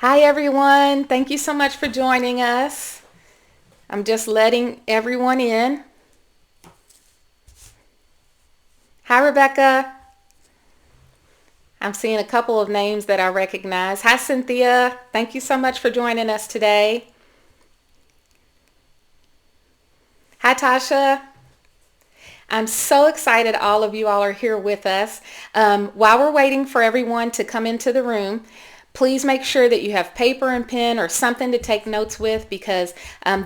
Hi everyone. Thank you so much for joining us. I'm just letting everyone in. Hi Rebecca. I'm seeing a couple of names that I recognize. Hi Cynthia. Thank you so much for joining us today. Hi Tasha. I'm so excited all of you all are here with us. While we're waiting for everyone to come into the room, please make sure that you have paper and pen or something to take notes with because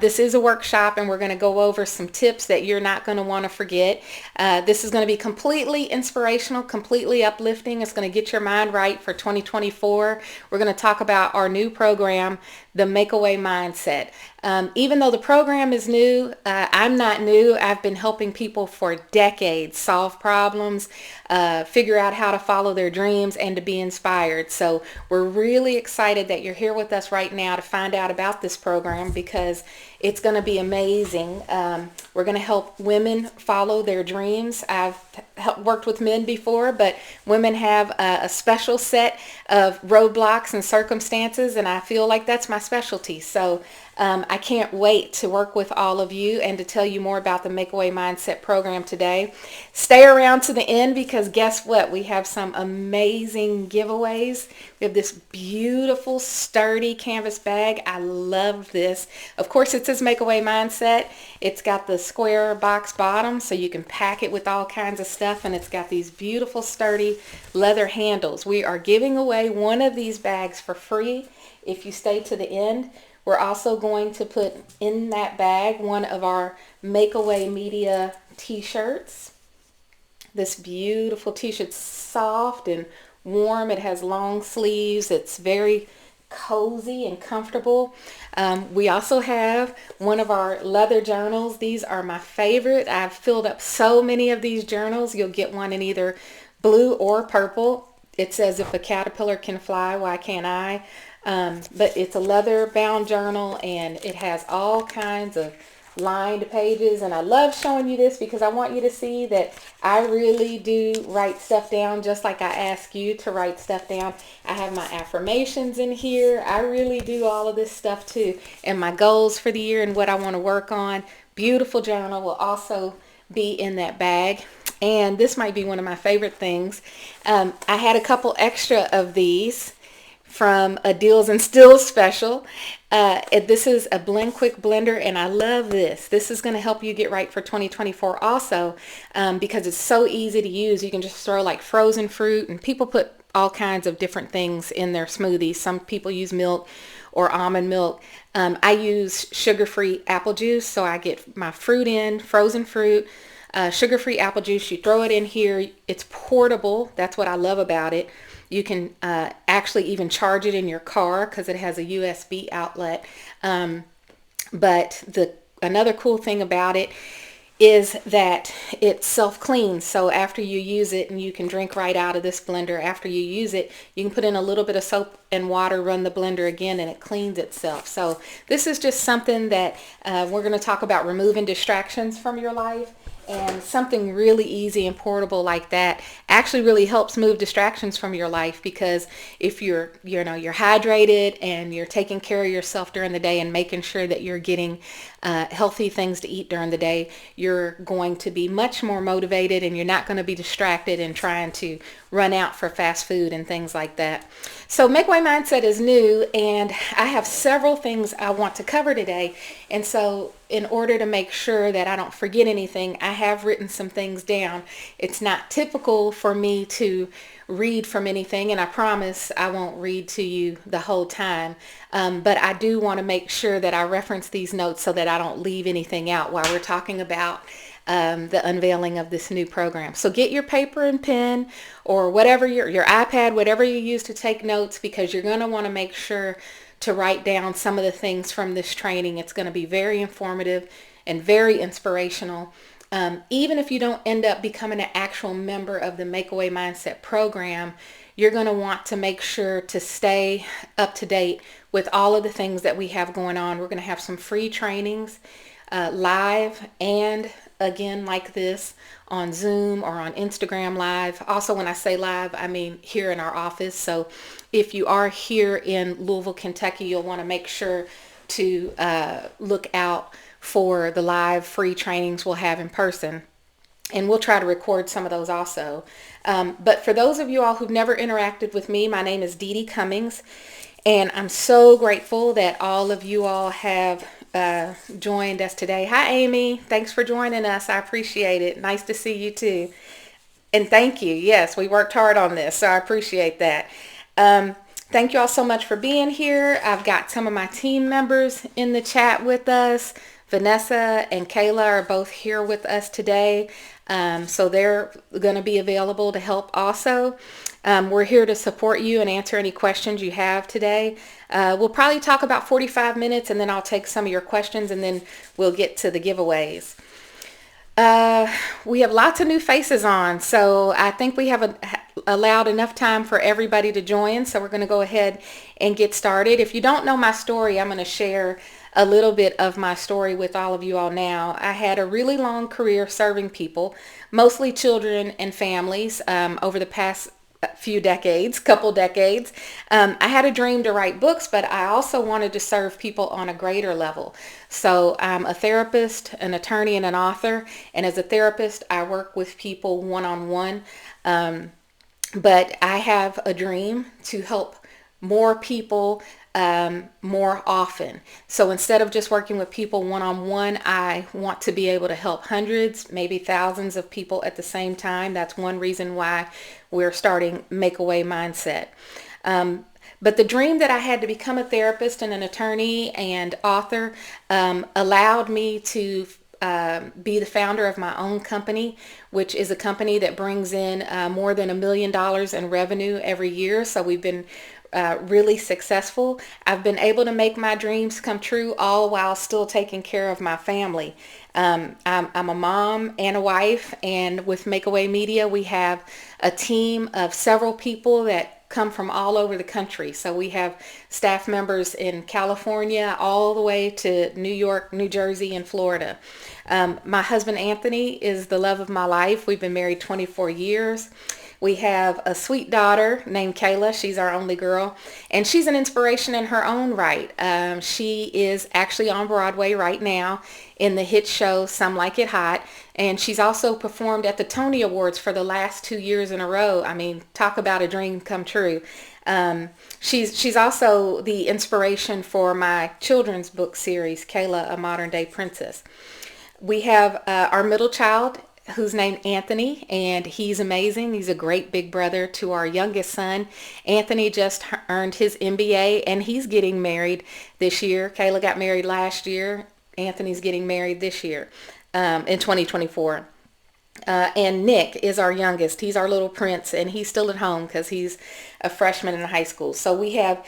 this is a workshop and we're going to go over some tips that you're not going to want to forget. This is going to be completely inspirational, completely uplifting. It's going to get your mind right for 2024. We're going to talk about our new program, the Makeaway Mindset. Even though the program is new, I'm not new. I've been helping people for decades solve problems, figure out how to follow their dreams, and to be inspired. So we're really excited that you're here with us right now to find out about this program because it's going to be amazing. We're going to help women follow their dreams. I've worked with men before, but women have a special set of roadblocks and circumstances, and I feel like that's my specialty. So I can't wait to work with all of you and to tell you more about the Makeaway Mindset program today. Stay around to the end because guess what? We have some amazing giveaways. We have this beautiful, sturdy canvas bag. I love this. Of course, it says Makeaway Mindset. It's got the square box bottom so you can pack it with all kinds of stuff, and it's got these beautiful, sturdy leather handles. We are giving away one of these bags for free if you stay to the end. We're also going to put in that bag one of our Makeaway Media t-shirts. This beautiful t-shirt, soft and warm. It has long sleeves. It's very cozy and comfortable. We also have one of our leather journals. These are my favorite. I've filled up so many of these journals. You'll get one in either blue or purple. It says, if a caterpillar can fly, why can't I? But it's a leather bound journal and it has all kinds of lined pages, and I love showing you this because I want you to see that I really do write stuff down just like I ask you to write stuff down. I have my affirmations in here. I really do all of this stuff too, and my goals for the year and what I want to work on. Beautiful journal will also be in that bag. And this might be one of my favorite things. I had a couple extra of these from a Deals and Stills special. This is a Blend Quick blender, and I love this. This is going to help you get right for 2024 also because it's so easy to use. You can just throw like frozen fruit, and people put all kinds of different things in their smoothies. Some people use milk or almond milk. I use sugar-free apple juice, so I get my fruit in, frozen fruit, sugar-free apple juice. You throw it in here. It's portable. That's what I love about it. You can actually even charge it in your car because it has a USB outlet. But another cool thing about it is that it self-cleans. So after you use it, and you can drink right out of this blender, after you use it, you can put in a little bit of soap and water, run the blender again, and it cleans itself. So this is just something that we're going to talk about, removing distractions from your life. And something really easy and portable like that actually really helps move distractions from your life, because if you're hydrated and you're taking care of yourself during the day and making sure that you're getting healthy things to eat during the day, you're going to be much more motivated and you're not going to be distracted and trying to run out for fast food and things like that. So Makeaway Mindset is new, and I have several things I want to cover today. And so in order to make sure that I don't forget anything, I have written some things down. It's not typical for me to read from anything, and I promise I won't read to you the whole time. But I do want to make sure that I reference these notes so that I don't leave anything out while we're talking about the unveiling of this new program. So get your paper and pen, or whatever your iPad, whatever you use to take notes, because you're going to want to make sure to write down some of the things from this training. It's going to be very informative and very inspirational. Even if you don't end up becoming an actual member of the Makeaway Mindset program, you're going to want to make sure to stay up to date with all of the things that we have going on. We're going to have some free trainings live and again like this on Zoom or on Instagram Live. Also, when I say live, I mean here in our office. So if you are here in Louisville, Kentucky, you'll want to make sure to look out for the live free trainings we'll have in person. And we'll try to record some of those also. But for those of you all who've never interacted with me, my name is Deedee Cummings. And I'm so grateful that all of you all have joined us today. Hi, Amy. Thanks for joining us. I appreciate it. Nice to see you too. And thank you. Yes, we worked hard on this, so I appreciate that. Thank you all so much for being here. I've got some of my team members in the chat with us. Vanessa and Kayla are both here with us today. So they're going to be available to help also. We're here to support you and answer any questions you have today. We'll probably talk about 45 minutes and then I'll take some of your questions and then we'll get to the giveaways. We have lots of new faces on, so I think we have allowed enough time for everybody to join. So we're going to go ahead and get started. If you don't know my story, I'm going to share a little bit of my story with all of you all now. I had a really long career serving people, mostly children and families, over the past couple decades. I had a dream to write books, but I also wanted to serve people on a greater level. So I'm a therapist, an attorney, and an author. And as a therapist, I work with people one-on-one. But I have a dream to help more people more often. So instead of just working with people one-on-one, I want to be able to help hundreds, maybe thousands of people at the same time. That's one reason why we're starting Makeaway Mindset. But the dream that I had to become a therapist and an attorney and author allowed me to be the founder of my own company, which is a company that brings in more than $1 million in revenue every year. So we've been really successful. I've been able to make my dreams come true all while still taking care of my family. I'm a mom and a wife, and with Makeaway Media, we have a team of several people that come from all over the country. So we have staff members in California all the way to New York, New Jersey, and Florida. My husband Anthony is the love of my life. We've been married 24 years. We have a sweet daughter named Kayla. She's our only girl, and she's an inspiration in her own right. She is actually on Broadway right now in the hit show Some Like It Hot, and she's also performed at the Tony Awards for the last 2 years in a row. I mean, talk about a dream come true. She's also the inspiration for my children's book series, Kayla, A Modern Day Princess. We have our middle child, who's named Anthony, and he's amazing. He's a great big brother to our youngest son. Anthony just earned his MBA, and he's getting married this year. Kayla got married last year. Anthony's getting married this year in 2024. And Nick is our youngest. He's our little prince, and he's still at home because he's a freshman in high school. So we have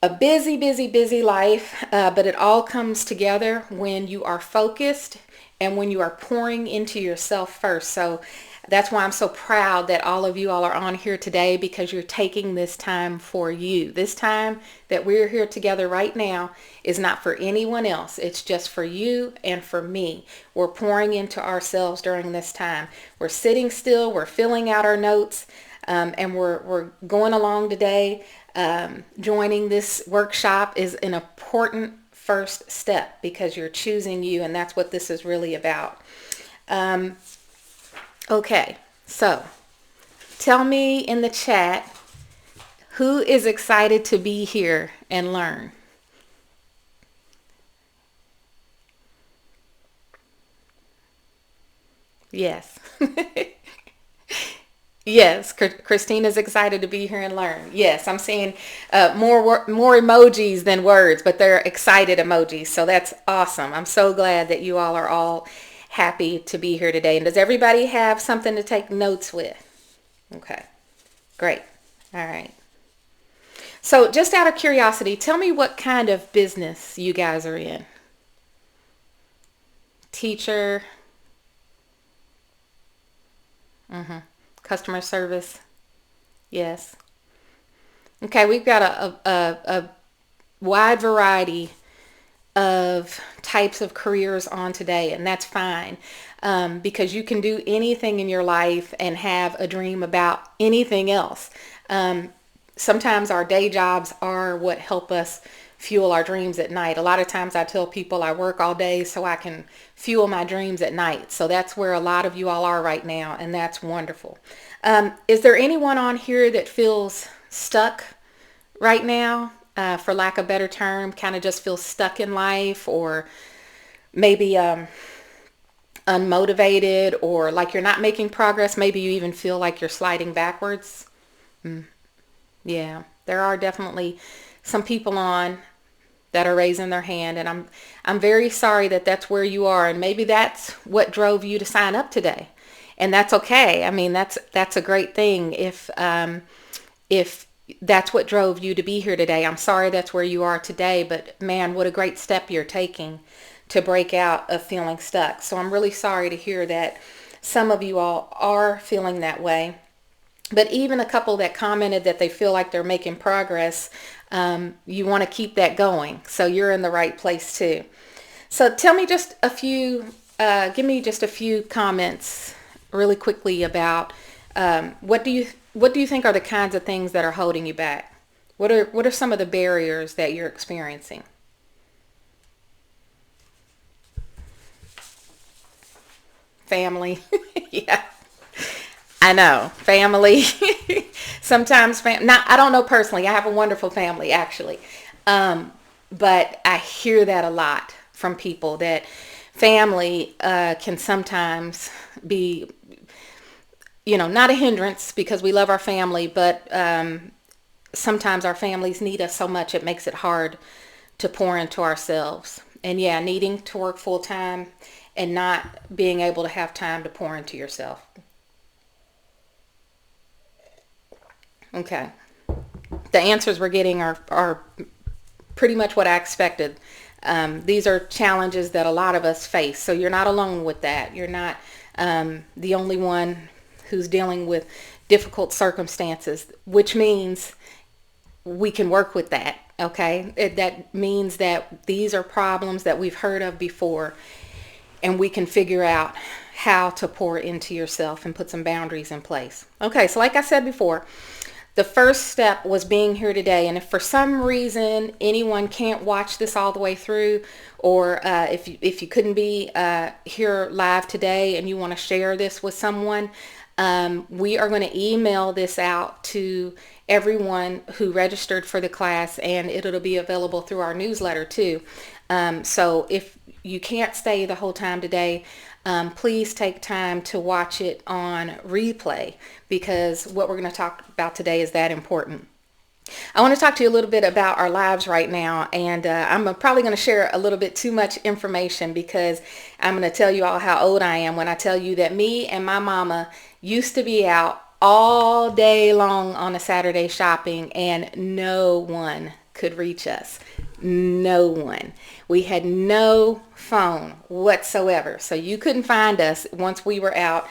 a busy, busy, busy life, but it all comes together when you are focused and when you are pouring into yourself first. So that's why I'm so proud that all of you all are on here today, because you're taking this time for you. This time that we're here together right now is not for anyone else. It's just for you and for me. We're pouring into ourselves during this time. We're sitting still, we're filling out our notes, and we're going along today. Joining this workshop is an important first step because you're choosing you, and that's what this is really about. Okay, so tell me in the chat who is excited to be here and learn. Yes. Yes, Christina's excited to be here and learn. Yes, I'm seeing more emojis than words, but they're excited emojis. So that's awesome. I'm so glad that you all are all happy to be here today. And does everybody have something to take notes with? Okay, great. All right. So just out of curiosity, tell me what kind of business you guys are in. Teacher. Customer service. Yes. Okay, we've got a wide variety of types of careers on today, and that's fine, because you can do anything in your life and have a dream about anything else. Sometimes our day jobs are what help us fuel our dreams at night. A lot of times I tell people I work all day so I can fuel my dreams at night. So that's where a lot of you all are right now, and that's wonderful. Is there anyone on here that feels stuck right now, for lack of a better term, kind of just feels stuck in life, or maybe unmotivated, or like you're not making progress? Maybe you even feel like you're sliding backwards. Yeah, there are definitely some people on that are raising their hand, and I'm very sorry that that's where you are, and maybe that's what drove you to sign up today, and that's okay. I mean, that's a great thing if that's what drove you to be here today. I'm sorry that's where you are today, but man, what a great step you're taking to break out of feeling stuck. So I'm really sorry to hear that some of you all are feeling that way. But even a couple that commented that they feel like they're making progress, you want to keep that going. So you're in the right place too. So tell me just a few, give me just a few comments really quickly about what do you think are the kinds of things that are holding you back? What are some of the barriers that you're experiencing? Family. Yeah. I know, family. Sometimes, not, I don't know personally. I have a wonderful family, actually. But I hear that a lot from people, that family can sometimes be, not a hindrance, because we love our family, but sometimes our families need us so much it makes it hard to pour into ourselves. And yeah, needing to work full time and not being able to have time to pour into yourself. Okay. The answers we're getting are pretty much what I expected. These are challenges that a lot of us face. So you're not alone with that. You're not the only one who's dealing with difficult circumstances, which means we can work with that. Okay. That means that these are problems that we've heard of before, and we can figure out how to pour into yourself and put some boundaries in place. Okay. So like I said before, the first step was being here today. And if for some reason anyone can't watch this all the way through, or if you couldn't be here live today and you want to share this with someone, we are going to email this out to everyone who registered for the class, and it'll be available through our newsletter too. So if you can't stay the whole time today, please take time to watch it on replay, because what we're going to talk about today is that important. I want to talk to you a little bit about our lives right now, and I'm probably going to share a little bit too much information, because I'm going to tell you all how old I am when I tell you that me and my mama used to be out all day long on a Saturday shopping, and no one could reach us. No one. We had no phone whatsoever. So you couldn't find us once we were out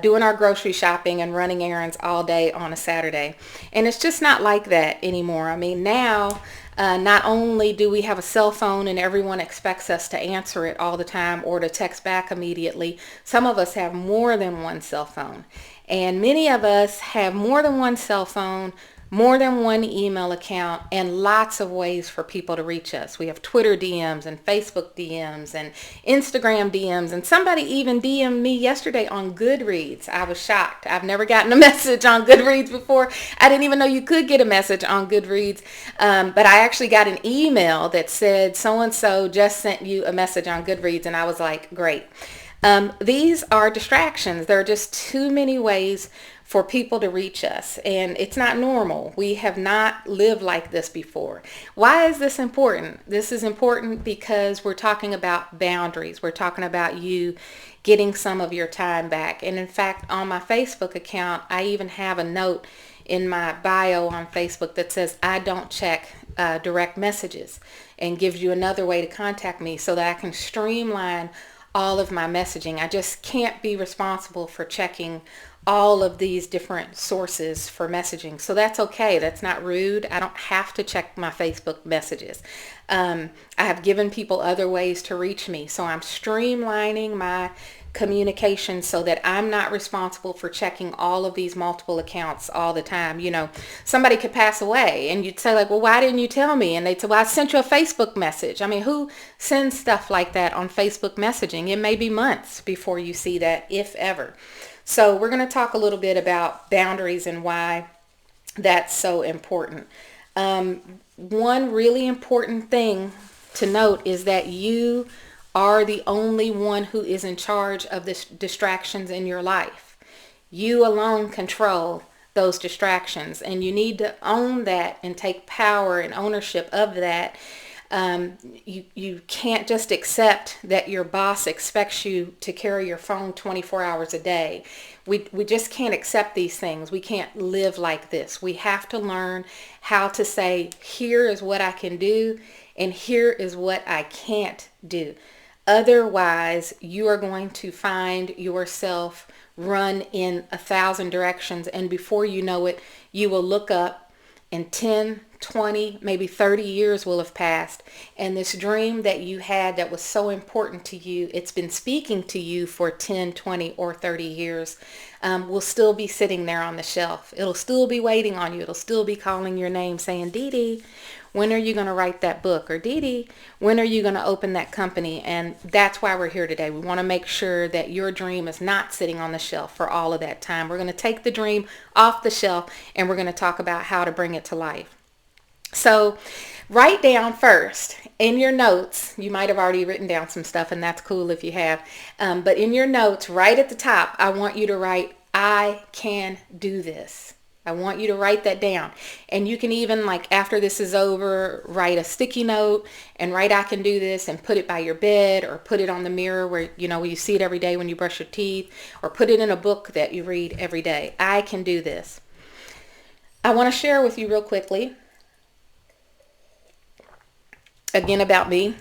doing our grocery shopping and running errands all day on a Saturday. And it's just not like that anymore. I mean, now not only do we have a cell phone and everyone expects us to answer it all the time or to text back immediately, some of us have more than one cell phone. And many of us have more than one cell phone, more than one email account, and lots of ways for people to reach us. We have Twitter DMs and Facebook DMs and Instagram DMs, and somebody even DM'd me yesterday on Goodreads. I was shocked. I've never gotten a message on Goodreads before. I didn't even know you could get a message on Goodreads, but I actually got an email that said so-and-so just sent you a message on Goodreads, and I was like, great. These are distractions. There are just too many ways for people to reach us, and it's not normal. We have not lived like this before. Why is this important? This is important because we're talking about boundaries. We're talking about you getting some of your time back. And in fact, on my Facebook account, I even have a note in my bio on Facebook that says I don't check direct messages, and gives you another way to contact me so that I can streamline all of my messaging. I just can't be responsible for checking all of these different sources for messaging. So that's okay. That's not rude. I don't have to check my Facebook messages. I have given people other ways to reach me. So I'm streamlining my communication so that I'm not responsible for checking all of these multiple accounts all the time. You know, somebody could pass away and you'd say like, well, why didn't you tell me? And they'd say, well, I sent you a Facebook message. I mean, who sends stuff like that on Facebook messaging? It may be months before you see that, if ever. So we're going to talk a little bit about boundaries and why that's so important. One really important thing to note is that you are the only one who is in charge of the distractions in your life. You alone control those distractions, and you need to own that and take power and ownership of that. You can't just accept that your boss expects you to carry your phone 24 hours a day. We just can't accept these things. We can't live like this. We have to learn how to say, here is what I can do and here is what I can't do. Otherwise, you are going to find yourself run in 1,000 directions, and before you know it, you will look up and 10, 20, maybe 30 years will have passed, and this dream that you had that was so important to you, it's been speaking to you for 10, 20, or 30 years, will still be sitting there on the shelf. It'll still be waiting on you. It'll still be calling your name saying, Deedee, when are you going to write that book? Or Deedee, when are you going to open that company? And that's why we're here today. We want to make sure that your dream is not sitting on the shelf for all of that time. We're going to take the dream off the shelf and we're going to talk about how to bring it to life. So write down first in your notes. You might have already written down some stuff, and that's cool if you have. But in your notes, right at the top, I want you to write, I can do this. I want you to write that down. And you can even, like, after this is over, write a sticky note and write I can do this and put it by your bed or put it on the mirror where, you know, you see it every day when you brush your teeth, or put it in a book that you read every day. I can do this. I want to share with you real quickly, again, about me.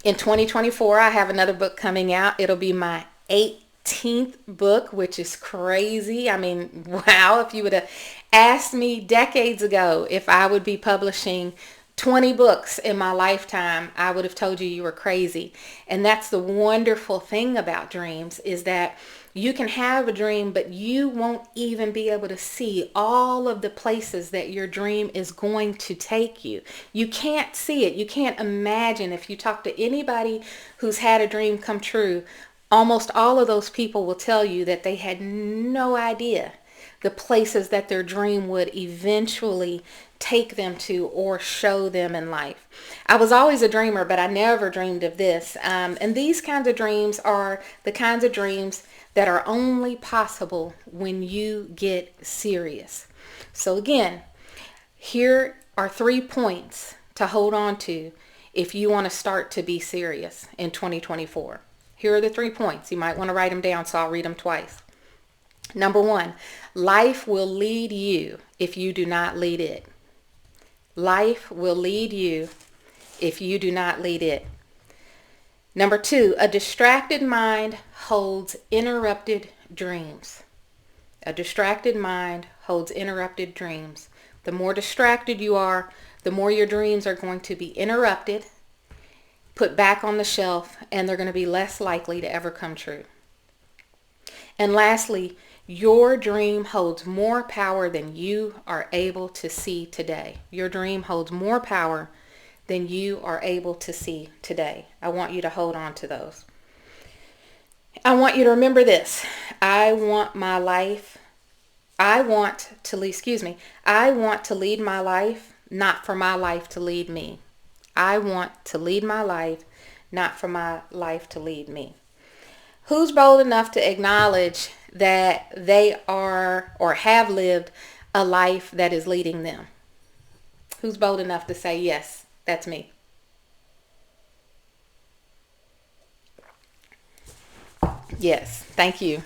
In 2024, I have another book coming out. It'll be my 18th book, which is crazy. I mean, wow, if you would have asked me decades ago if I would be publishing 20 books in my lifetime, I would have told you were crazy. And that's the wonderful thing about dreams, is that you can have a dream, but you won't even be able to see all of the places that your dream is going to take you. You can't see it. You can't imagine. If you talk to anybody who's had a dream come true, almost all of those people will tell you that they had no idea the places that their dream would eventually take them to or show them in life. I was always a dreamer, but I never dreamed of this. And these kinds of dreams are the kinds of dreams that are only possible when you get serious. So again, here are 3 points to hold on to if you want to start to be serious in 2024. Here are the 3 points. You might want to write them down, so I'll read them twice. Number 1, life will lead you if you do not lead it. Life will lead you if you do not lead it. Number 2, a distracted mind holds interrupted dreams. A distracted mind holds interrupted dreams. The more distracted you are, the more your dreams are going to be interrupted, put back on the shelf, and they're going to be less likely to ever come true. And lastly, your dream holds more power than you are able to see today. Your dream holds more power than you are able to see today. I want you to hold on to those. I want you to remember this. I want to lead my life, not for my life to lead me. I want to lead my life, not for my life to lead me. Who's bold enough to acknowledge that they are or have lived a life that is leading them? Who's bold enough to say, yes, that's me? Yes, thank you.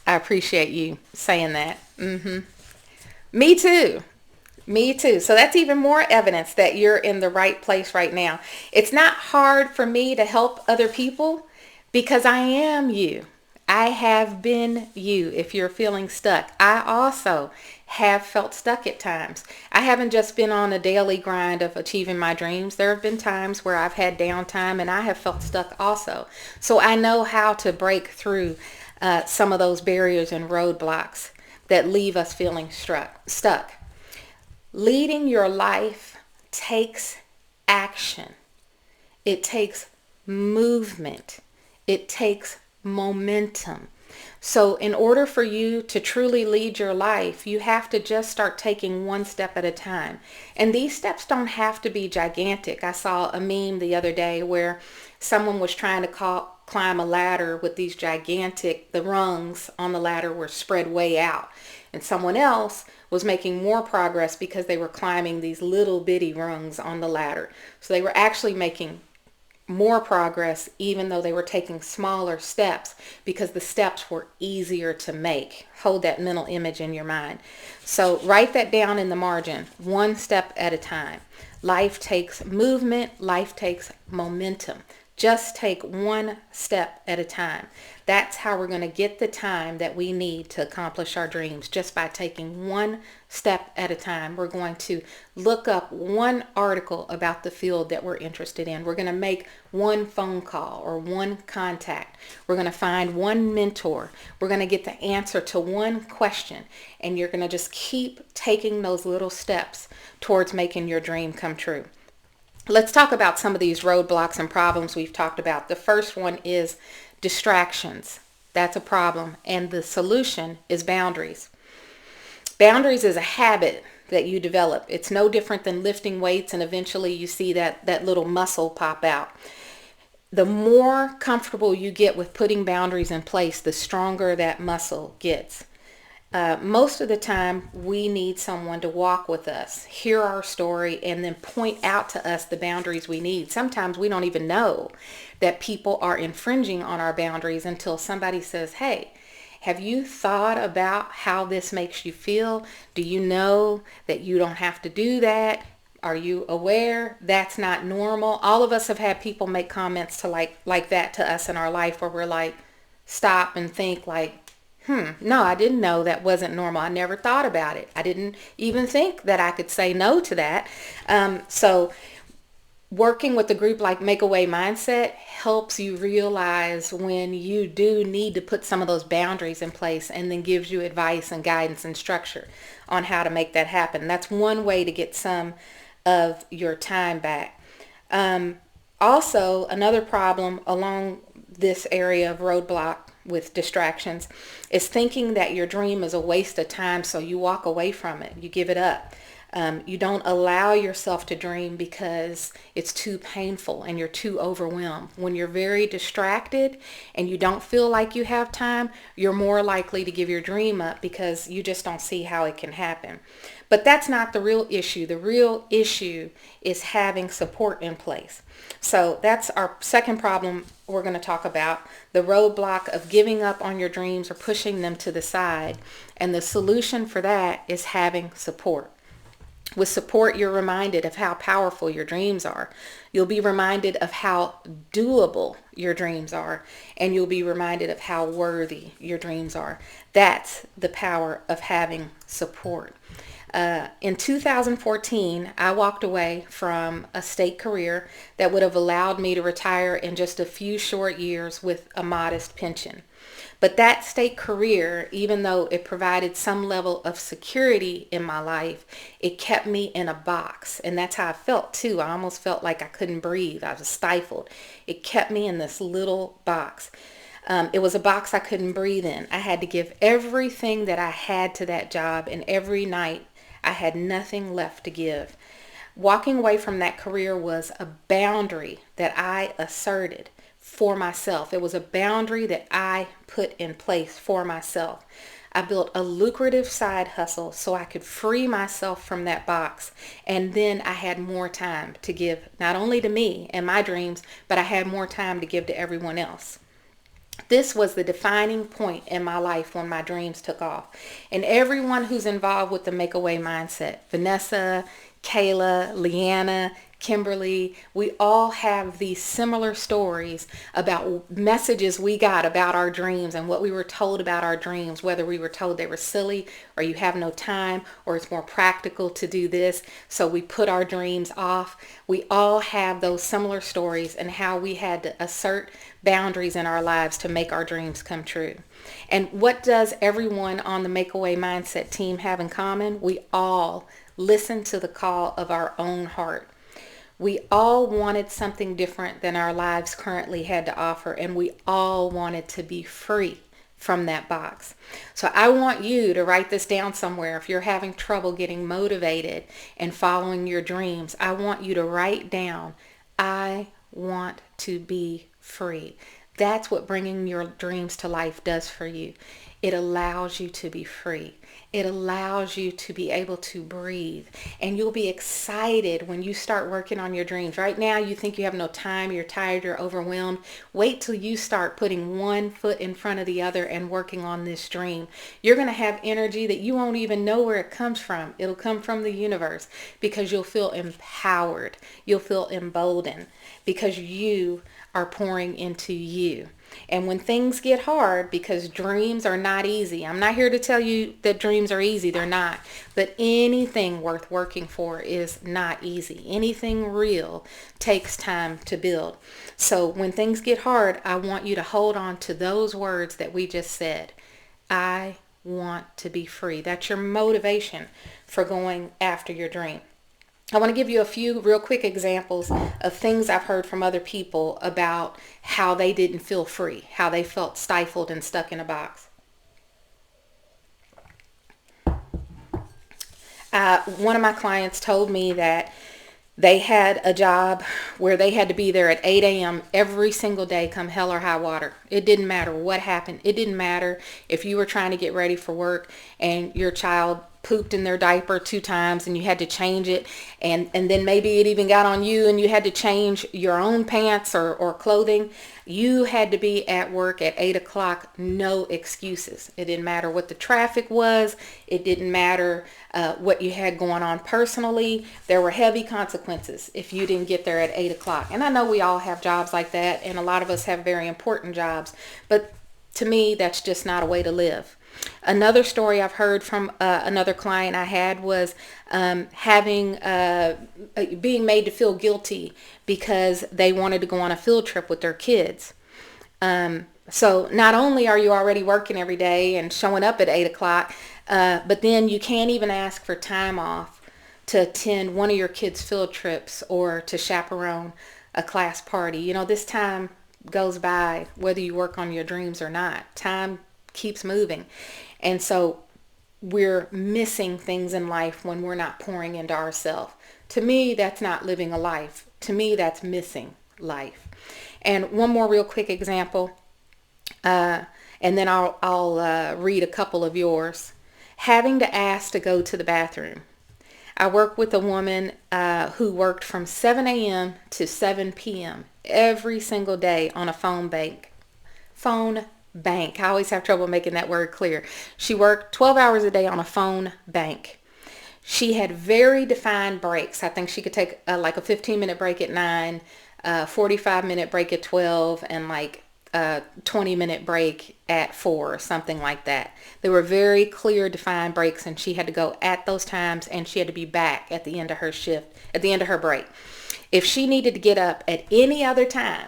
I appreciate you saying that. Me too. Me too. So that's even more evidence that you're in the right place right now. It's not hard for me to help other people because I am you. I have been you. If you're feeling stuck, I also have felt stuck at times. I haven't just been on a daily grind of achieving my dreams. There have been times where I've had downtime and I have felt stuck also. So I know how to break through some of those barriers and roadblocks that leave us feeling stuck. Leading your life takes action. It takes movement. It takes momentum. So in order for you to truly lead your life, you have to just start taking one step at a time. And these steps don't have to be gigantic. I saw a meme the other day where someone was trying to climb a ladder with these the rungs on the ladder were spread way out. And someone else was making more progress because they were climbing these little bitty rungs on the ladder. So they were actually making more progress even though they were taking smaller steps because the steps were easier to make. Hold that mental image in your mind. So write that down in the margin, one step at a time. Life takes movement. Life takes momentum. Just take one step at a time. That's how we're going to get the time that we need to accomplish our dreams, just by taking one step at a time. We're going to look up one article about the field that we're interested in. We're going to make one phone call or one contact. We're going to find one mentor. We're going to get the answer to one question. And you're going to just keep taking those little steps towards making your dream come true. Let's talk about some of these roadblocks and problems we've talked about. The first one is distractions. That's a problem. And the solution is boundaries. Boundaries is a habit that you develop. It's no different than lifting weights and eventually you see that little muscle pop out. The more comfortable you get with putting boundaries in place, the stronger that muscle gets. Most of the time, we need someone to walk with us, hear our story, and then point out to us the boundaries we need. Sometimes we don't even know that people are infringing on our boundaries until somebody says, hey, have you thought about how this makes you feel? Do you know that you don't have to do that? Are you aware that's not normal? All of us have had people make comments to like that to us in our life where we're like, stop and think like, no, I didn't know that wasn't normal. I never thought about it. I didn't even think that I could say no to that. So working with a group like Make Away Mindset helps you realize when you do need to put some of those boundaries in place and then gives you advice and guidance and structure on how to make that happen. That's one way to get some of your time back. Also, another problem along this area of roadblock with distractions is thinking that your dream is a waste of time, so you walk away from it. You give it up. You don't allow yourself to dream because it's too painful and you're too overwhelmed. When you're very distracted and you don't feel like you have time, you're more likely to give your dream up because you just don't see how it can happen. But that's not the real issue. The real issue is having support in place. So that's our second problem we're going to talk about, the roadblock of giving up on your dreams or pushing them to the side. And the solution for that is having support. With support, you're reminded of how powerful your dreams are. You'll be reminded of how doable your dreams are. And you'll be reminded of how worthy your dreams are. That's the power of having support. In 2014, I walked away from a state career that would have allowed me to retire in just a few short years with a modest pension. But that state career, even though it provided some level of security in my life, it kept me in a box. And that's how I felt too. I almost felt like I couldn't breathe. I was stifled. It kept me in this little box. It was a box I couldn't breathe in. I had to give everything that I had to that job, and every night I had nothing left to give. Walking away from that career was a boundary that I asserted for myself. It was a boundary that I put in place for myself. I built a lucrative side hustle so I could free myself from that box. And then I had more time to give, not only to me and my dreams, but I had more time to give to everyone else. This was the defining point in my life when my dreams took off. And everyone who's involved with the Make Away Mindset, Vanessa, Kayla, Leanna, Kimberly, we all have these similar stories about messages we got about our dreams and what we were told about our dreams, whether we were told they were silly or you have no time or it's more practical to do this, so we put our dreams off. We all have those similar stories and how we had to assert boundaries in our lives to make our dreams come true. And what does everyone on the Makeaway Mindset team have in common? We all listen to the call of our own heart. We all wanted something different than our lives currently had to offer, and we all wanted to be free from that box. So I want you to write this down somewhere. If you're having trouble getting motivated and following your dreams, I want you to write down, I want to be free. That's what bringing your dreams to life does for you. It allows you to be free. It allows you to be able to breathe, and you'll be excited when you start working on your dreams. Right now, you think you have no time, you're tired, you're overwhelmed. Wait till you start putting one foot in front of the other and working on this dream. You're going to have energy that you won't even know where it comes from. It'll come from the universe because you'll feel empowered. You'll feel emboldened because you are pouring into you. And when things get hard, because dreams are not easy, I'm not here to tell you that dreams are easy, they're not. But anything worth working for is not easy. Anything real takes time to build. So when things get hard, I want you to hold on to those words that we just said. I want to be free. That's your motivation for going after your dream. I want to give you a few real quick examples of things I've heard from other people about how they didn't feel free, how they felt stifled and stuck in a box. One of my clients told me that they had a job where they had to be there at 8 a.m. every single day, come hell or high water. It didn't matter what happened. It didn't matter if you were trying to get ready for work and your child pooped in their diaper 2 times and you had to change it, and then maybe it even got on you and you had to change your own pants or clothing. You had to be at work at 8 o'clock, no excuses. It didn't matter what the traffic was. It didn't matter what you had going on personally. There were heavy consequences if you didn't get there at 8 o'clock. And I know we all have jobs like that, and a lot of us have very important jobs, but to me, that's just not a way to live. Another story I've heard from another client I had was being made to feel guilty because they wanted to go on a field trip with their kids. So not only are you already working every day and showing up at 8 o'clock, but then you can't even ask for time off to attend one of your kids' field trips or to chaperone a class party. You know, this time goes by whether you work on your dreams or not. Time keeps moving. And so we're missing things in life when we're not pouring into ourselves. To me, that's not living a life. To me, that's missing life. And one more real quick example, and then I'll read a couple of yours. Having to ask to go to the bathroom. I work with a woman who worked from 7 a.m. to 7 p.m. every single day on a phone bank. I always have trouble making that word clear. She worked 12 hours a day on a phone bank. She had very defined breaks. I think she could take like a 15-minute break at 9, 45-minute break at 12, and like a 20-minute break at 4 or something like that. There were very clear defined breaks, and she had to go at those times, and she had to be back at the end of her shift, at the end of her break. If she needed to get up at any other time,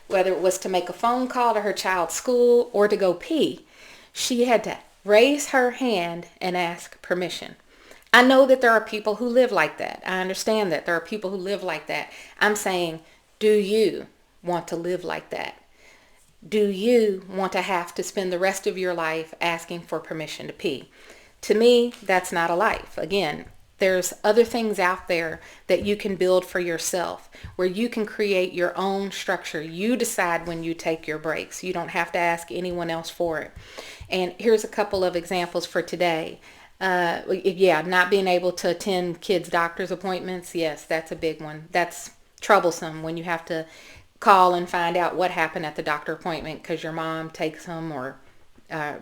whether it was to make a phone call to her child's school or to go pee, she had to raise her hand and ask permission. I know that there are people who live like that. I understand that there are people who live like that. I'm saying, do you want to live like that? Do you want to have to spend the rest of your life asking for permission to pee? To me, that's not a life. Again, there's other things out there that you can build for yourself, where you can create your own structure. You decide when you take your breaks. You don't have to ask anyone else for it. And here's a couple of examples for today. Not being able to attend kids' doctor's appointments. Yes, that's a big one. That's troublesome when you have to call and find out what happened at the doctor appointment because your mom takes them, or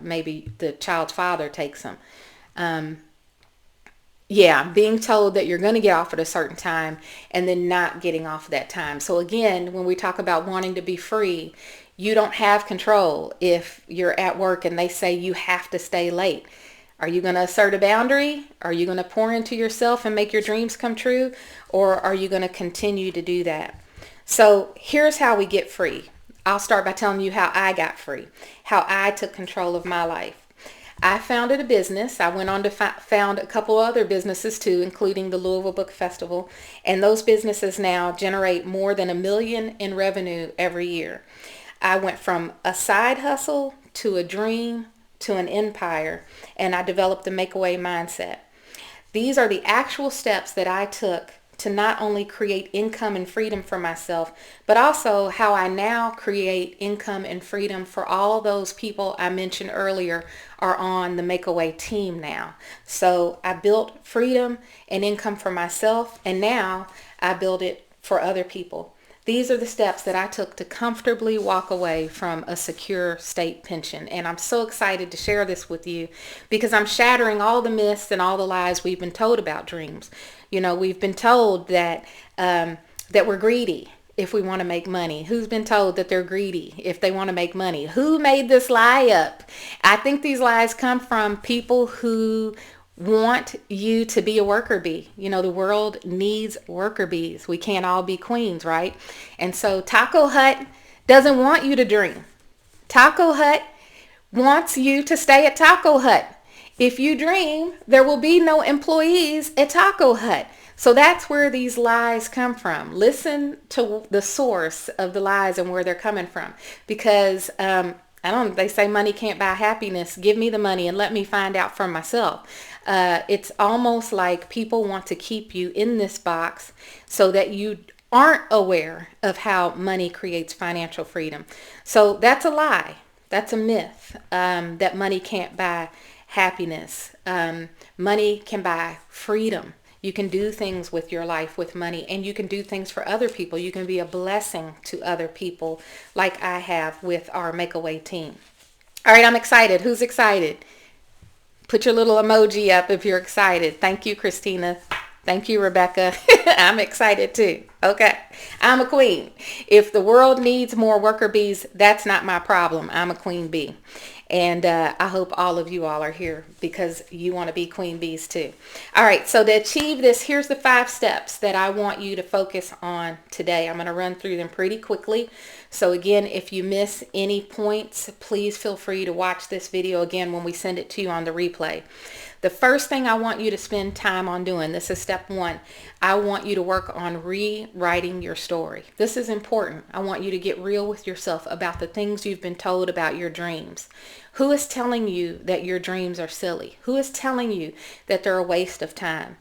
maybe the child's father takes them. Yeah, being told that you're going to get off at a certain time and then not getting off that time. So again, when we talk about wanting to be free, you don't have control if you're at work and they say you have to stay late. Are you going to assert a boundary? Are you going to pour into yourself and make your dreams come true? Or are you going to continue to do that? So here's how we get free. I'll start by telling you how I got free, how I took control of my life. I founded a business. I went on to found a couple other businesses too, including the Louisville Book Festival. And those businesses now generate more than $1 million in revenue every year. I went from a side hustle to a dream to an empire, and I developed the make-away mindset. These are the actual steps that I took to not only create income and freedom for myself, but also how I now create income and freedom for all those people I mentioned earlier are on the Makeaway team now. So I built freedom and income for myself, and now I build it for other people. These are the steps that I took to comfortably walk away from a secure state pension. And I'm so excited to share this with you because I'm shattering all the myths and all the lies we've been told about dreams. You know, we've been told that that we're greedy if we want to make money. Who's been told that they're greedy if they want to make money? Who made this lie up? I think these lies come from people who want you to be a worker bee. You know, the world needs worker bees. We can't all be queens, right? And so Taco Hut doesn't want you to dream. Taco Hut wants you to stay at Taco Hut. If you dream, there will be no employees at Taco Hut. So that's where these lies come from. Listen to the source of the lies and where they're coming from. Because they say money can't buy happiness. Give me the money and let me find out for myself. It's almost like people want to keep you in this box so that you aren't aware of how money creates financial freedom. So that's a lie. That's a myth, that money can't buy happiness. Money can buy freedom. You can do things with your life with money, and you can do things for other people. You can be a blessing to other people like I have with our Makeaway team. All right, I'm excited. Who's excited? Put your little emoji up if you're excited. Thank you, Christina. Thank you, Rebecca. I'm excited too. Okay. I'm a queen. If the world needs more worker bees, that's not my problem. I'm a queen bee. And I hope all of you all are here because you want to be queen bees too. All right. So to achieve this, here's the 5 steps that I want you to focus on today. I'm going to run through them pretty quickly. So again, if you miss any points, please feel free to watch this video again when we send it to you on the replay. The first thing I want you to spend time on doing, this is step 1. I want you to work on rewriting your story. This is important. I want you to get real with yourself about the things you've been told about your dreams. Who is telling you that your dreams are silly? Who is telling you that they're a waste of time?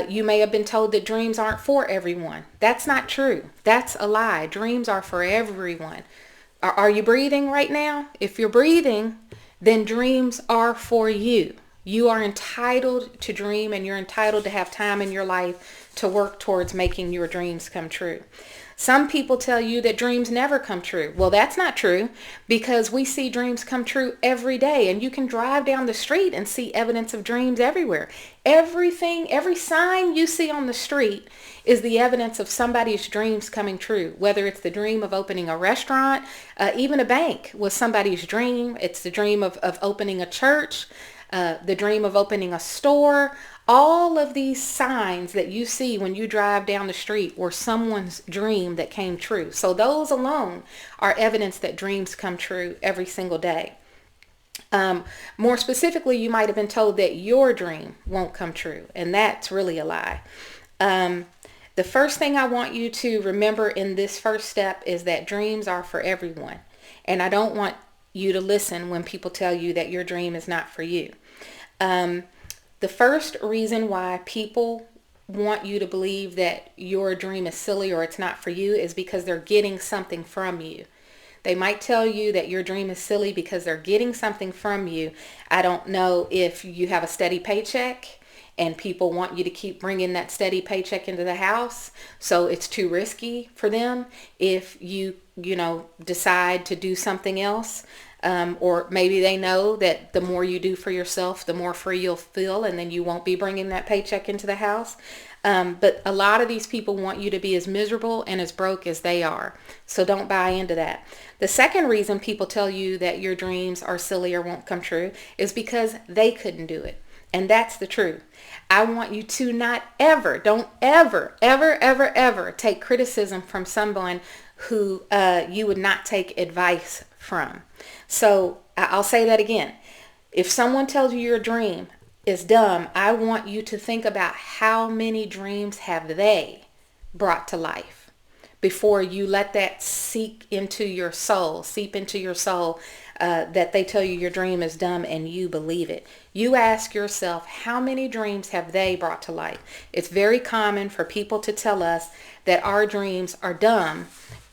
You may have been told that dreams aren't for everyone. That's not true. That's a lie. Dreams are for everyone. Are you breathing right now? If you're breathing, then dreams are for you. You are entitled to dream, and you're entitled to have time in your life to work towards making your dreams come true. Some people tell you that dreams never come true. Well, that's not true because we see dreams come true every day, and you can drive down the street and see evidence of dreams everywhere. Everything, every sign you see on the street is the evidence of somebody's dreams coming true, whether it's the dream of opening a restaurant, even a bank was somebody's dream. It's the dream of opening a church. The dream of opening a store. All of these signs that you see when you drive down the street were someone's dream that came true. So those alone are evidence that dreams come true every single day. More specifically, you might have been told that your dream won't come true, and that's really a lie. The first thing I want you to remember in this first step is that dreams are for everyone. And I don't want you to listen when people tell you that your dream is not for you. The first reason why people want you to believe that your dream is silly or it's not for you is because they're getting something from you. They might tell you that your dream is silly because they're getting something from you. I don't know if you have a steady paycheck and people want you to keep bringing that steady paycheck into the house, so it's too risky for them if you decide to do something else. Or maybe they know that the more you do for yourself, the more free you'll feel, and then you won't be bringing that paycheck into the house. But a lot of these people want you to be as miserable and as broke as they are. So don't buy into that. The second reason people tell you that your dreams are silly or won't come true is because they couldn't do it. And that's the truth. I want you to not ever, don't ever, ever, ever, ever take criticism from someone who you would not take advice from. So I'll say that again. If someone tells you your dream is dumb, I want you to think about how many dreams have they brought to life before you let that seep into your soul, that they tell you your dream is dumb and you believe it. You ask yourself, how many dreams have they brought to life? It's very common for people to tell us that our dreams are dumb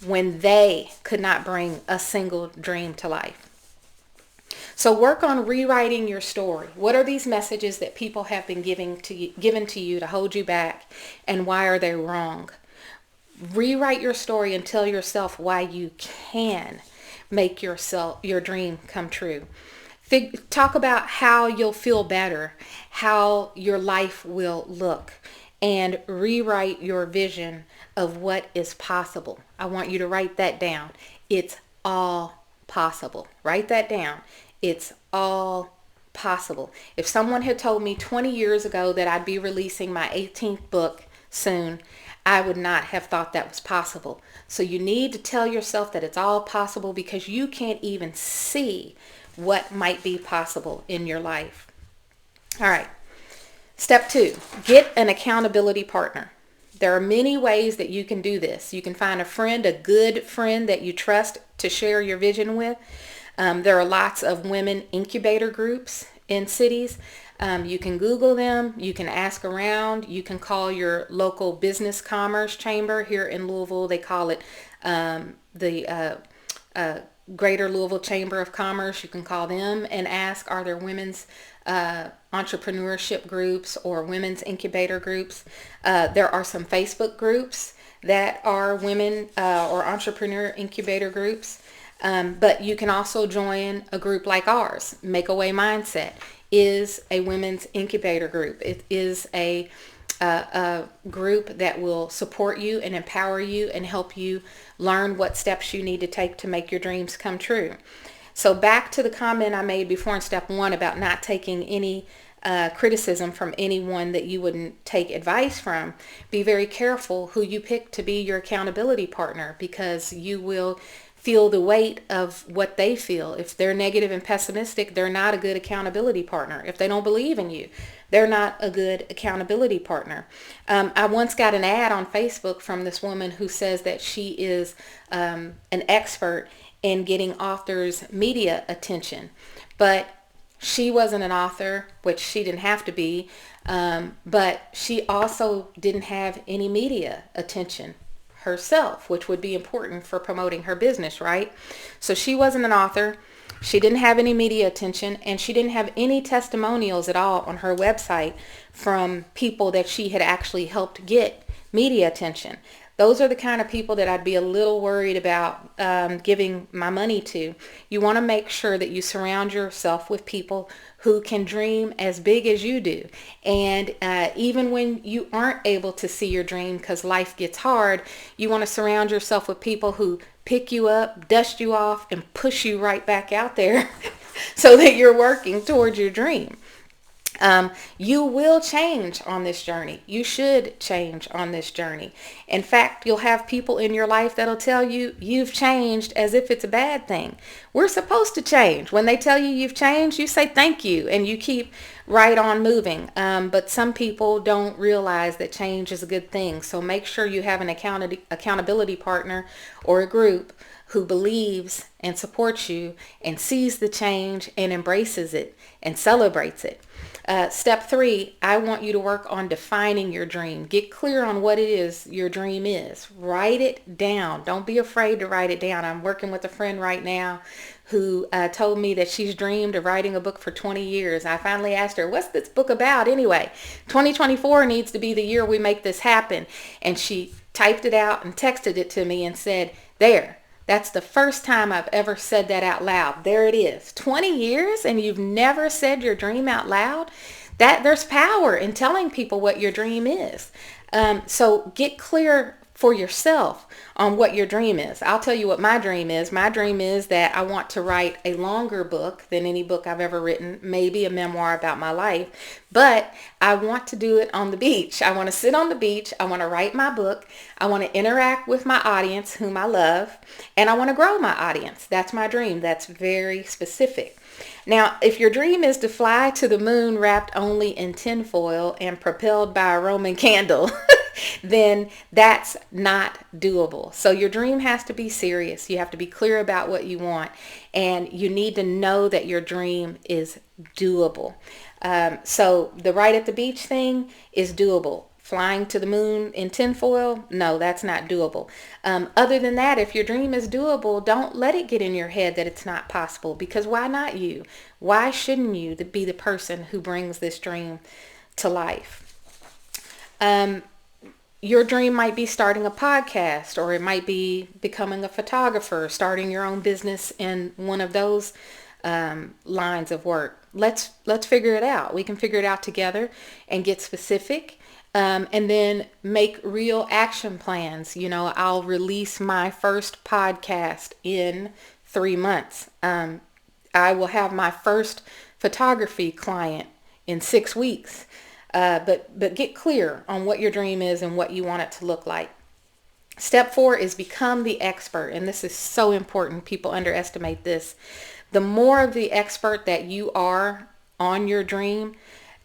when they could not bring a single dream to life. So work on rewriting your story. What are these messages that people have been given to you to hold you back, and why are they wrong? Rewrite your story and tell yourself why you can make your dream come true. Talk about how you'll feel better, how your life will look, and rewrite your vision of what is possible. I want you to write that down. It's all possible. Write that down. It's all possible. If someone had told me 20 years ago that I'd be releasing my 18th book soon, I would not have thought that was possible. So you need to tell yourself that it's all possible, because you can't even see what might be possible in your life. All right. Step 2, get an accountability partner. There are many ways that you can do this. You can find a good friend that you trust to share your vision with. There are lots of women incubator groups in cities. You can Google them. You can ask around. You can call your local business commerce chamber. Here in Louisville, they call it the Greater Louisville Chamber of Commerce. You can call them and ask, are there women's entrepreneurship groups or women's incubator groups? There are some Facebook groups that are women or entrepreneur incubator groups. But you can also join a group like ours. Makeaway Mindset is a women's incubator group. It is a group that will support you and empower you and help you learn what steps you need to take to make your dreams come true. So back to the comment I made before in step 1 about not taking any criticism from anyone that you wouldn't take advice from. Be very careful who you pick to be your accountability partner, because you will feel the weight of what they feel. If they're negative and pessimistic, they're not a good accountability partner. If they don't believe in you, they're not a good accountability partner. I once got an ad on Facebook from this woman who says that she is an expert in getting authors media attention, but she wasn't an author, which she didn't have to be, but she also didn't have any media attention herself, which would be important for promoting her business, right? So she wasn't an author, she didn't have any media attention, and she didn't have any testimonials at all on her website from people that she had actually helped get media attention. Those are the kind of people that I'd be a little worried about giving my money to. You want to make sure that you surround yourself with people who can dream as big as you do. And even when you aren't able to see your dream because life gets hard, you want to surround yourself with people who pick you up, dust you off, and push you right back out there so that you're working towards your dream. You will change on this journey. You should change on this journey. In fact, you'll have people in your life that'll tell you you've changed as if it's a bad thing. We're supposed to change. When they tell you you've changed, you say thank you and you keep right on moving. But some people don't realize that change is a good thing. So make sure you have an accountability partner or a group who believes and supports you and sees the change and embraces it and celebrates it. Step 3, I want you to work on defining your dream. Get clear on what it is your dream is. Write it down. Don't be afraid to write it down. I'm working with a friend right now who told me that she's dreamed of writing a book for 20 years. I finally asked her, what's this book about anyway? 2024 needs to be the year we make this happen. And she typed it out and texted it to me and said, there, That's the first time I've ever said that out loud. There it is. 20 years and you've never said your dream out loud? That there's power in telling people what your dream is. So get clear for yourself on what your dream is. I'll tell you what my dream is. My dream is that I want to write a longer book than any book I've ever written, maybe a memoir about my life, but I want to do it on the beach. I want to sit on the beach. I want to write my book. I want to interact with my audience, whom I love, and I want to grow my audience. That's my dream. That's very specific. Now, if your dream is to fly to the moon wrapped only in tinfoil and propelled by a Roman candle, then that's not doable. So your dream has to be serious. You have to be clear about what you want, and you need to know that your dream is doable. So the right at the beach thing is doable. Flying to the moon in tinfoil? No, that's not doable. Other than that, if your dream is doable, don't let it get in your head that it's not possible, because why not you? Why shouldn't you be the person who brings this dream to life? Your dream might be starting a podcast, or it might be becoming a photographer, starting your own business in one of those lines of work. Let's figure it out. We can figure it out together and get specific. And then make real action plans. I'll release my first podcast in 3 months. I will have my first photography client in 6 weeks. But get clear on what your dream is and what you want it to look like. Step 4 is become the expert. And this is so important. People underestimate this. The more of the expert that you are on your dream,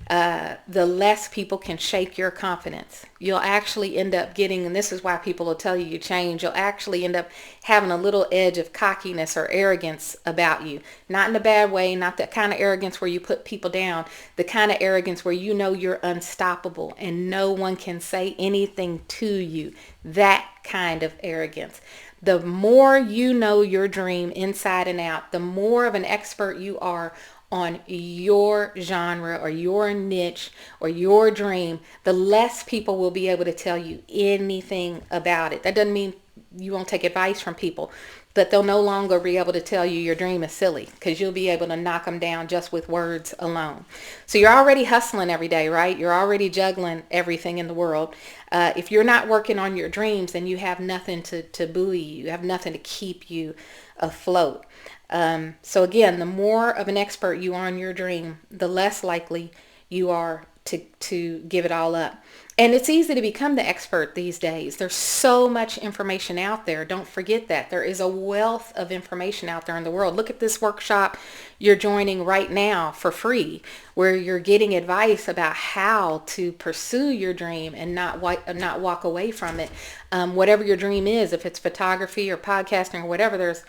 the less people can shake your confidence. You'll actually end up getting, and this is why people will tell you change, you'll actually end up having a little edge of cockiness or arrogance about you. Not in a bad way, not that kind of arrogance where you put people down, the kind of arrogance where you know you're unstoppable and no one can say anything to you. That kind of arrogance. The more you know your dream inside and out, the more of an expert you are on your genre or your niche or your dream, the less people will be able to tell you anything about it. That doesn't mean you won't take advice from people, but they'll no longer be able to tell you your dream is silly, because you'll be able to knock them down just with words alone. So you're already hustling every day, right? You're already juggling everything in the world. If you're not working on your dreams, then you have nothing to buoy you. You have nothing to keep you afloat. So again, the more of an expert you are on your dream, the less likely you are to give it all up. And it's easy to become the expert these days. There's so much information out there. Don't forget that. There is a wealth of information out there in the world. Look at this workshop you're joining right now for free, where you're getting advice about how to pursue your dream and not walk away from it. Whatever your dream is, if it's photography or podcasting or whatever, there's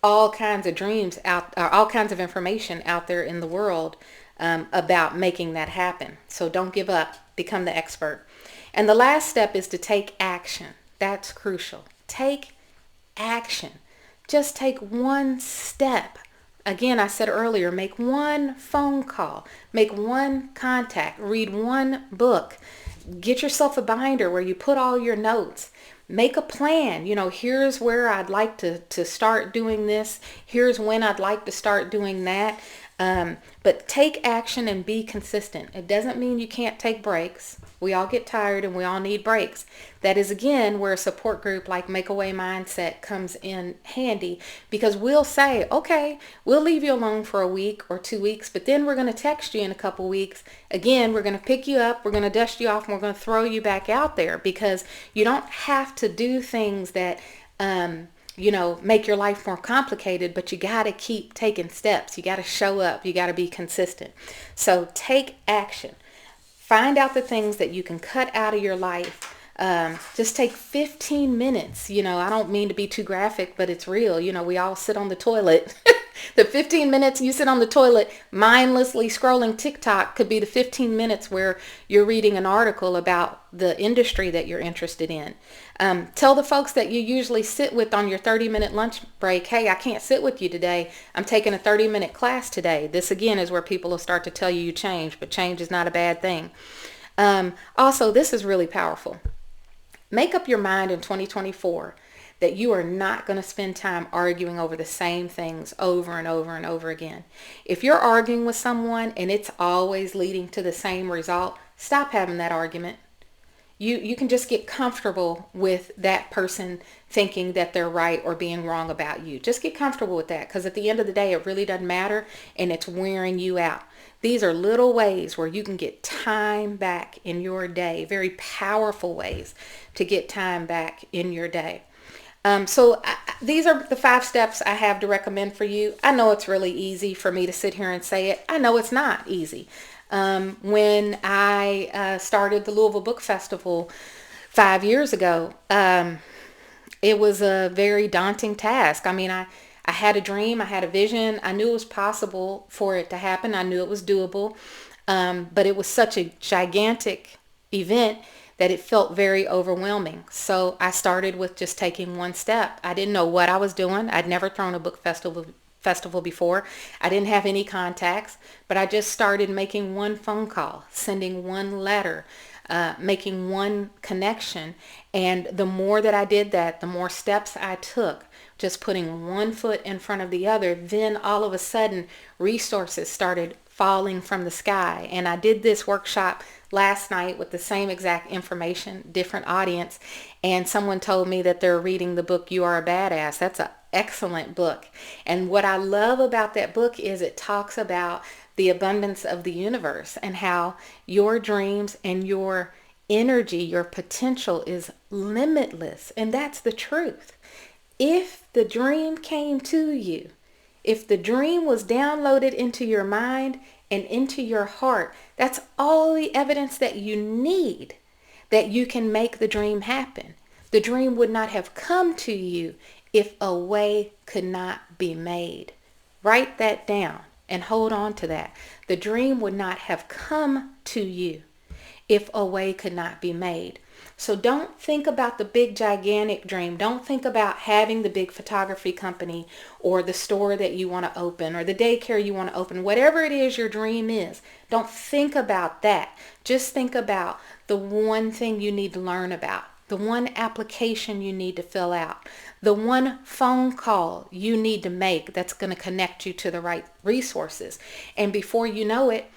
all kinds of all kinds of information out there in the world about making that happen. So don't give up. Become the expert. And the last step is to take action. That's crucial. Take action. Just take one step. Again, I said earlier, make one phone call, make one contact, read one book, get yourself a binder where you put all your notes. Make a plan. Here's where I'd like to start doing this. Here's when I'd like to start doing that. But take action and be consistent. It doesn't mean you can't take breaks. We all get tired and we all need breaks. That is, again, where a support group like Makeaway Mindset comes in handy, because we'll say, okay, we'll leave you alone for a week or 2 weeks, but then we're going to text you in a couple weeks. Again, we're going to pick you up, we're going to dust you off, and we're going to throw you back out there, because you don't have to do things that make your life more complicated, but you got to keep taking steps. You got to show up. You got to be consistent. So take action. Find out the things that you can cut out of your life. Just take 15 minutes. I don't mean to be too graphic, but it's real. We all sit on the toilet. The 15 minutes you sit on the toilet mindlessly scrolling TikTok could be the 15 minutes where you're reading an article about the industry that you're interested in. Tell the folks that you usually sit with on your 30-minute lunch break, hey, I can't sit with you today. I'm taking a 30-minute class today. This, again, is where people will start to tell you change, but change is not a bad thing. Also, this is really powerful. Make up your mind in 2024 that you are not going to spend time arguing over the same things over and over and over again. If you're arguing with someone and it's always leading to the same result, stop having that argument. You can just get comfortable with that person thinking that they're right or being wrong about you. Just get comfortable with that, because at the end of the day, it really doesn't matter and it's wearing you out. These are little ways where you can get time back in your day, very powerful ways to get time back in your day. These are the 5 steps I have to recommend for you. I know it's really easy for me to sit here and say it. I know it's not easy. When I started the Louisville Book Festival 5 years ago, it was a very daunting task. I mean, I had a dream, I had a vision. I knew it was possible for it to happen. I knew it was doable. But it was such a gigantic event that it felt very overwhelming. So I started with just taking one step. I didn't know what I was doing. I'd never thrown a book festival before. I didn't have any contacts, but I just started making one phone call, sending one letter, making one connection. And the more that I did that, the more steps I took, just putting one foot in front of the other, then all of a sudden resources started falling from the sky. And I did this workshop last night with the same exact information, different audience, and someone told me that they're reading the book You Are a Badass. That's an excellent book. And what I love about that book is it talks about the abundance of the universe and how your dreams and your energy, your potential is limitless. And that's the truth. If the dream came to you, if the dream was downloaded into your mind and into your heart, that's all the evidence that you need that you can make the dream happen. The dream would not have come to you if a way could not be made. Write that down and hold on to that. The dream would not have come to you if a way could not be made. So don't think about the big gigantic dream. Don't think about having the big photography company or the store that you want to open or the daycare you want to open. Whatever it is your dream is, don't think about that. Just think about the one thing you need to learn about, the one application you need to fill out, the one phone call you need to make that's going to connect you to the right resources. And before you know it,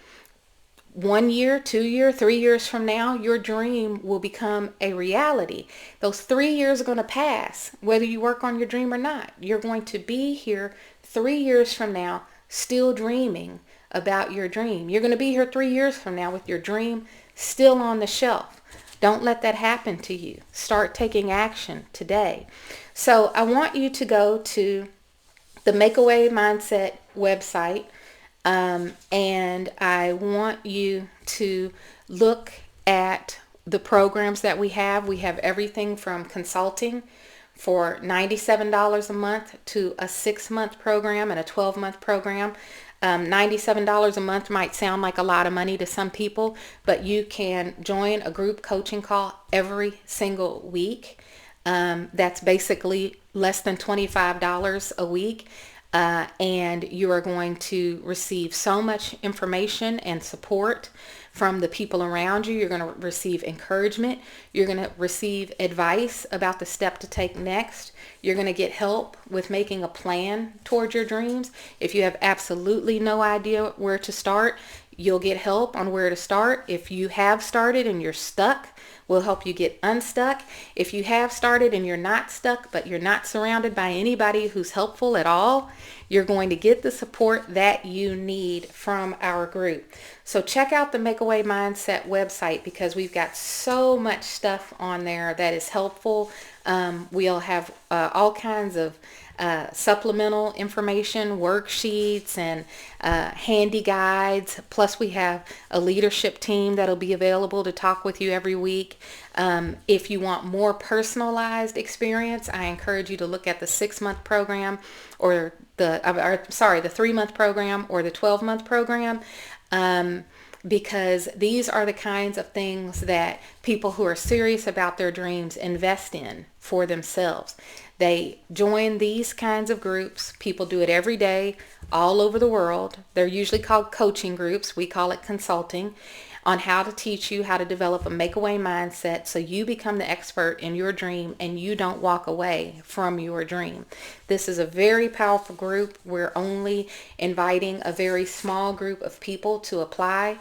1 year, 2 years, 3 years from now, your dream will become a reality. Those 3 years are going to pass, whether you work on your dream or not. You're going to be here 3 years from now, still dreaming about your dream. You're going to be here 3 years from now with your dream still on the shelf. Don't let that happen to you. Start taking action today. So I want you to go to the Makeaway Mindset website. And I want you to look at the programs that we have. We have everything from consulting for $97 a month to a 6-month program and a 12-month program. $97 a month might sound like a lot of money to some people, but you can join a group coaching call every single week. That's basically less than $25 a week. And you are going to receive so much information and support from the people around you. You're going to receive encouragement. You're going to receive advice about the step to take next. You're going to get help with making a plan towards your dreams. If you have absolutely no idea where to start, you'll get help on where to start. If you have started and you're stuck, we'll help you get unstuck. If you have started and you're not stuck, but you're not surrounded by anybody who's helpful at all, you're going to get the support that you need from our group. So check out the Makeaway Mindset website because we've got so much stuff on there that is helpful. We'll have all kinds of supplemental information, worksheets, and handy guides. Plus we have a leadership team that'll be available to talk with you every week. If you want more personalized experience, I encourage you to look at the 6-month program or the 3-month program or the 12-month program. Because these are the kinds of things that people who are serious about their dreams invest in for themselves. They join these kinds of groups. People do it every day all over the world. They're usually called coaching groups. We call it consulting. on how to teach you how to develop a makeaway mindset so you become the expert in your dream and you don't walk away from your dream. This is a very powerful group. We're only inviting a very small group of people to apply.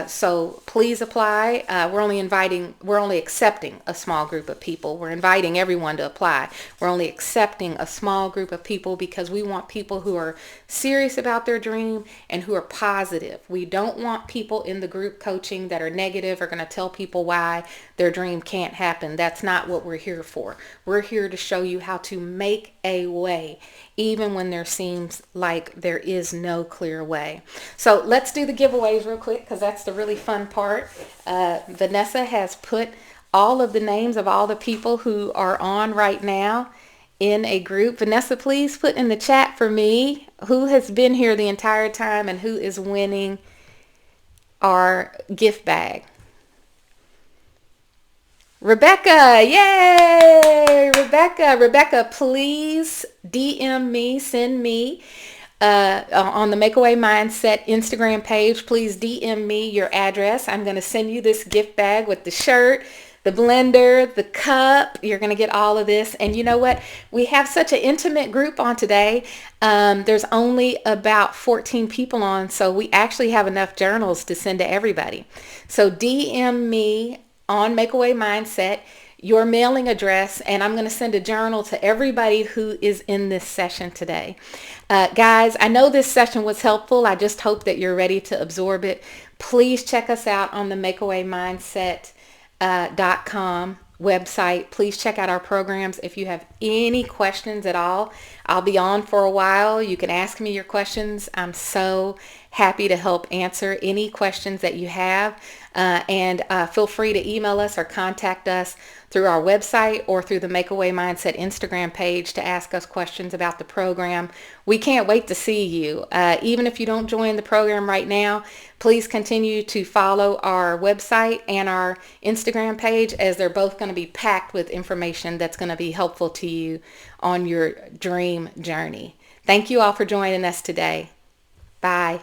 So please apply. We're only accepting a small group of people. We're inviting everyone to apply. We're only accepting a small group of people because we want people who are serious about their dream and who are positive. We don't want people in the group coaching that are negative or going to tell people why their dream can't happen. That's not what we're here for. We're here to show you how to make a way, even when there seems like there is no clear way. So let's do the giveaways real quick because that's the really fun part. Vanessa has put all of the names of all the people who are on right now in a group. Vanessa, please put in the chat for me who has been here the entire time and who is winning our gift bag. Rebecca, yay! Rebecca, please DM me, send me on the Makeaway Mindset Instagram page. Please DM me your address. I'm going to send you this gift bag with the shirt, the blender, the cup. You're going to get all of this. And you know what? We have such an intimate group on today. There's only about 14 people on, so we actually have enough journals to send to everybody. So DM me on Makeaway Mindset your mailing address, and I'm going to send a journal to everybody who is in this session today. Guys, I know this session was helpful. I just hope that you're ready to absorb it. Please check us out on the MakeawayMindset.com website. Please check out our programs. If you have any questions at all, I'll be on for a while. You can ask me your questions. I'm so happy to help answer any questions that you have. And feel free to email us or contact us through our website or through the Makeaway Mindset Instagram page to ask us questions about the program. We can't wait to see you. Even if you don't join the program right now, please continue to follow our website and our Instagram page, as they're both going to be packed with information that's going to be helpful to you on your dream journey. Thank you all for joining us today. Bye.